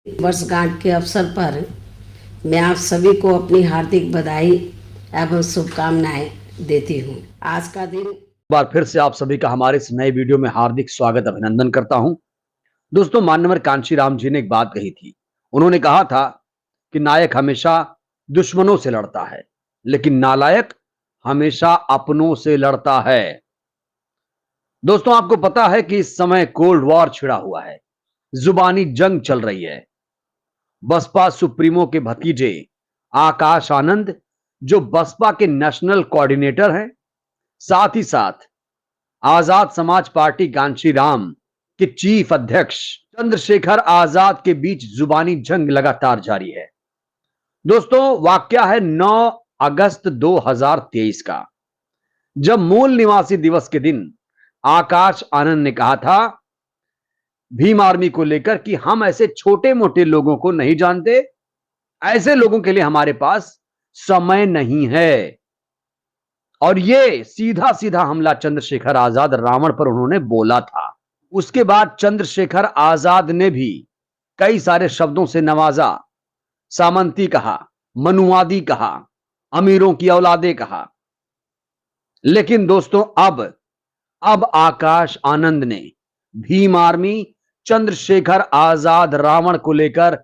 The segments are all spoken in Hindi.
वर्षगांठ के अवसर पर मैं आप सभी को अपनी हार्दिक बधाई एवं शुभकामनाएं देती हूं। आज का दिन बार फिर से आप सभी का हमारे इस नए वीडियो में हार्दिक स्वागत अभिनंदन करता हूं। दोस्तों, माननीय कांशीराम जी ने एक बात कही थी। उन्होंने कहा था कि नायक हमेशा दुश्मनों से लड़ता है, लेकिन नालायक हमेशा अपनों से लड़ता है। दोस्तों, आपको पता है कि इस समय कोल्ड वॉर छिड़ा हुआ है, जुबानी जंग चल रही है। बसपा सुप्रीमो के भतीजे आकाश आनंद, जो बसपा के नेशनल कोऑर्डिनेटर हैं, साथ ही साथ आजाद समाज पार्टी कांशीराम के चीफ अध्यक्ष चंद्रशेखर आजाद के बीच जुबानी जंग लगातार जारी है। दोस्तों, वाकया है 9 अगस्त 2023 का, जब मूल निवासी दिवस के दिन आकाश आनंद ने कहा था भीम आर्मी को लेकर कि हम ऐसे छोटे मोटे लोगों को नहीं जानते, ऐसे लोगों के लिए हमारे पास समय नहीं है। और ये सीधा सीधा हमला चंद्रशेखर आजाद रावण पर उन्होंने बोला था। उसके बाद चंद्रशेखर आजाद ने भी कई सारे शब्दों से नवाजा। सामंती कहा, मनुवादी कहा, अमीरों की औलादे कहा। लेकिन दोस्तों, अब आकाश आनंद ने भीम आर्मी, चंद्रशेखर आजाद रावण को लेकर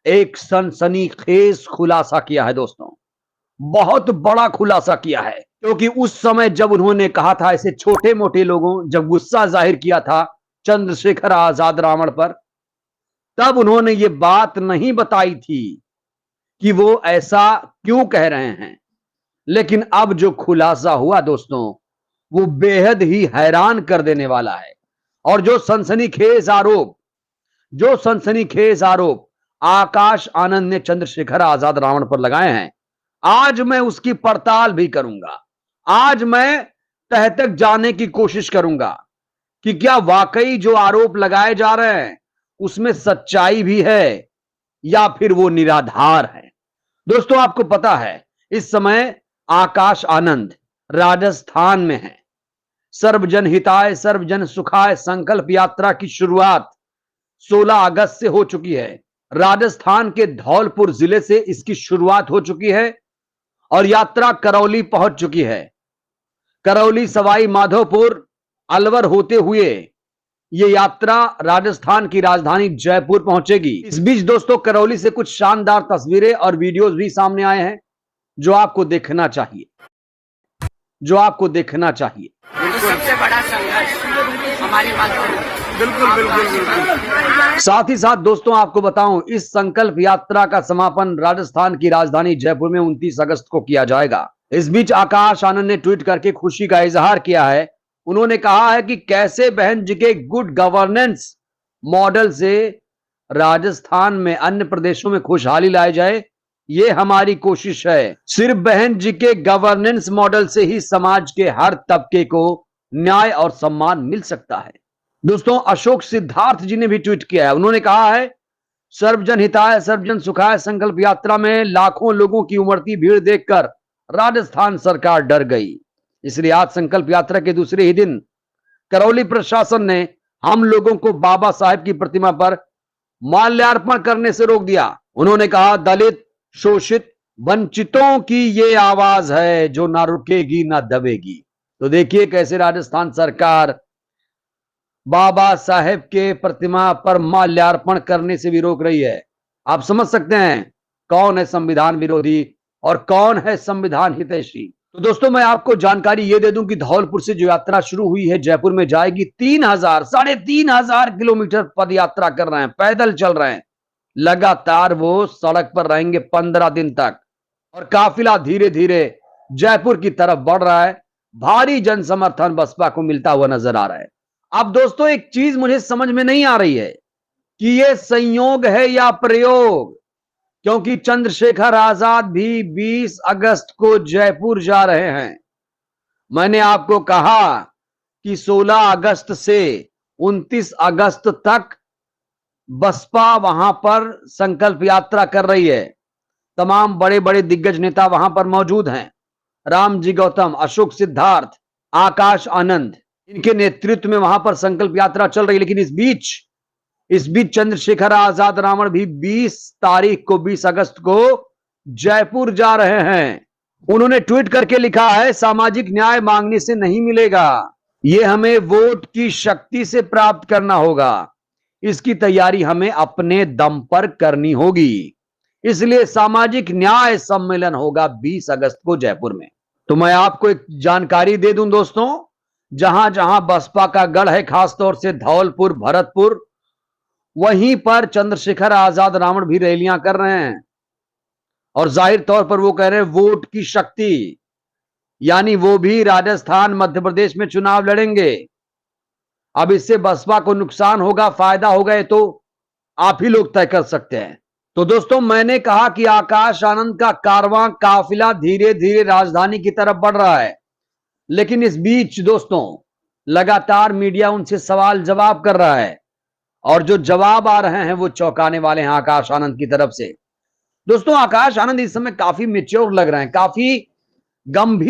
एक सनसनीखेज खुलासा किया है। दोस्तों, बहुत बड़ा खुलासा किया है, क्योंकि उस समय जब उन्होंने कहा था ऐसे छोटे मोटे लोगों, जब गुस्सा जाहिर किया था चंद्रशेखर आजाद रावण पर, तब उन्होंने ये बात नहीं बताई थी कि वो ऐसा क्यों कह रहे हैं। लेकिन अब जो खुलासा हुआ दोस्तों, वो बेहद ही हैरान कर देने वाला है। और जो सनसनीखेज आरोप आकाश आनंद ने चंद्रशेखर आजाद रावण पर लगाए हैं, आज मैं उसकी पड़ताल भी करूंगा। आज मैं तह तक जाने की कोशिश करूंगा कि क्या वाकई जो आरोप लगाए जा रहे हैं उसमें सच्चाई भी है या फिर वो निराधार है। दोस्तों, आपको पता है इस समय आकाश आनंद राजस्थान में है। सर्वजन हिताय सर्वजन सुखाय संकल्प यात्रा की शुरुआत 16 अगस्त से हो चुकी है। राजस्थान के धौलपुर जिले से इसकी शुरुआत हो चुकी है और यात्रा करौली पहुंच चुकी है। करौली, सवाई माधोपुर, अलवर होते हुए यह यात्रा राजस्थान की राजधानी जयपुर पहुंचेगी। इस बीच दोस्तों, करौली से कुछ शानदार तस्वीरें और वीडियोस भी सामने आए हैं जो आपको देखना चाहिए। सबसे बड़ा संघर्ष हमारी मातृभूमि। बिल्कुल। साथ ही साथ दोस्तों, आपको बताऊं, इस संकल्प यात्रा का समापन राजस्थान की राजधानी जयपुर में 29 अगस्त को किया जाएगा। इस बीच आकाश आनंद ने ट्वीट करके खुशी का इजहार किया है। उन्होंने कहा है कि कैसे बहन जी के गुड गवर्नेंस मॉडल से राजस्थान में अन्य प्रदेशों में खुशहाली लाई जाए, ये हमारी कोशिश है। सिर्फ बहन जी के गवर्नेंस मॉडल से ही समाज के हर तबके को न्याय और सम्मान मिल सकता है। दोस्तों, अशोक सिद्धार्थ जी ने भी ट्वीट किया है। उन्होंने कहा है सर्वजन हिताय सर्वजन सुखाय संकल्प यात्रा में लाखों लोगों की उमड़ती भीड़ देखकर राजस्थान सरकार डर गई। इसलिए आज संकल्प यात्रा के दूसरे ही दिन करौली प्रशासन ने हम लोगों को बाबा साहेब की प्रतिमा पर माल्यार्पण करने से रोक दिया। उन्होंने कहा दलित, शोषित, वंचितों की ये आवाज है जो ना रुकेगी ना दबेगी। तो देखिए कैसे राजस्थान सरकार बाबा साहेब के प्रतिमा पर माल्यार्पण करने से भी रोक रही है। आप समझ सकते हैं कौन है संविधान विरोधी और कौन है संविधान हितैषी। तो दोस्तों, मैं आपको जानकारी ये दे दूं कि धौलपुर से जो यात्रा शुरू हुई है जयपुर में जाएगी। 3,000 किलोमीटर पद यात्रा कर रहे हैं, पैदल चल रहे हैं। लगातार वो सड़क पर रहेंगे 15 दिन तक और काफिला धीरे धीरे जयपुर की तरफ बढ़ रहा है। भारी जन समर्थन बसपा को मिलता हुआ नजर आ रहा है। अब दोस्तों, एक चीज मुझे समझ में नहीं आ रही है कि यह संयोग है या प्रयोग, क्योंकि चंद्रशेखर आजाद भी 20 अगस्त को जयपुर जा रहे हैं। मैंने आपको कहा कि 16 अगस्त से 29 अगस्त तक बसपा वहां पर संकल्प यात्रा कर रही है। तमाम बड़े बड़े दिग्गज नेता वहां पर मौजूद हैं। रामजी गौतम, अशोक सिद्धार्थ, आकाश आनंद, इनके नेतृत्व में वहां पर संकल्प यात्रा चल रही है। लेकिन इस बीच चंद्रशेखर आजाद रावण भी 20 अगस्त को जयपुर जा रहे हैं। उन्होंने ट्वीट करके लिखा है, सामाजिक न्याय मांगने से नहीं मिलेगा, ये हमें वोट की शक्ति से प्राप्त करना होगा। इसकी तैयारी हमें अपने दम पर करनी होगी। इसलिए सामाजिक न्याय सम्मेलन होगा 20 अगस्त को जयपुर में। तो मैं आपको एक जानकारी दे दूं दोस्तों, जहां जहां बसपा का गढ़ है, खासतौर से धौलपुर, भरतपुर, वहीं पर चंद्रशेखर आजाद रावण भी रैलियां कर रहे हैं और जाहिर तौर पर वो कह रहे हैं वोट की शक्ति, यानी वो भी राजस्थान, मध्य प्रदेश में चुनाव लड़ेंगे। अब इससे बसपा को नुकसान होगा, फायदा होगा, ये तो आप ही लोग तय कर सकते हैं। तो दोस्तों, मैंने कहा कि आकाश आनंद का कारवां, काफिला धीरे धीरे राजधानी की तरफ बढ़ रहा है, लेकिन इस बीच दोस्तों लगातार मीडिया उनसे सवाल जवाब कर रहा है और जो जवाब आ रहे हैं वो चौंकाने वाले हैं आकाश आनंद की तरफ से। दोस्तों, आकाश आनंद इस समय काफी मैच्योर लग रहे हैं, काफी गंभीर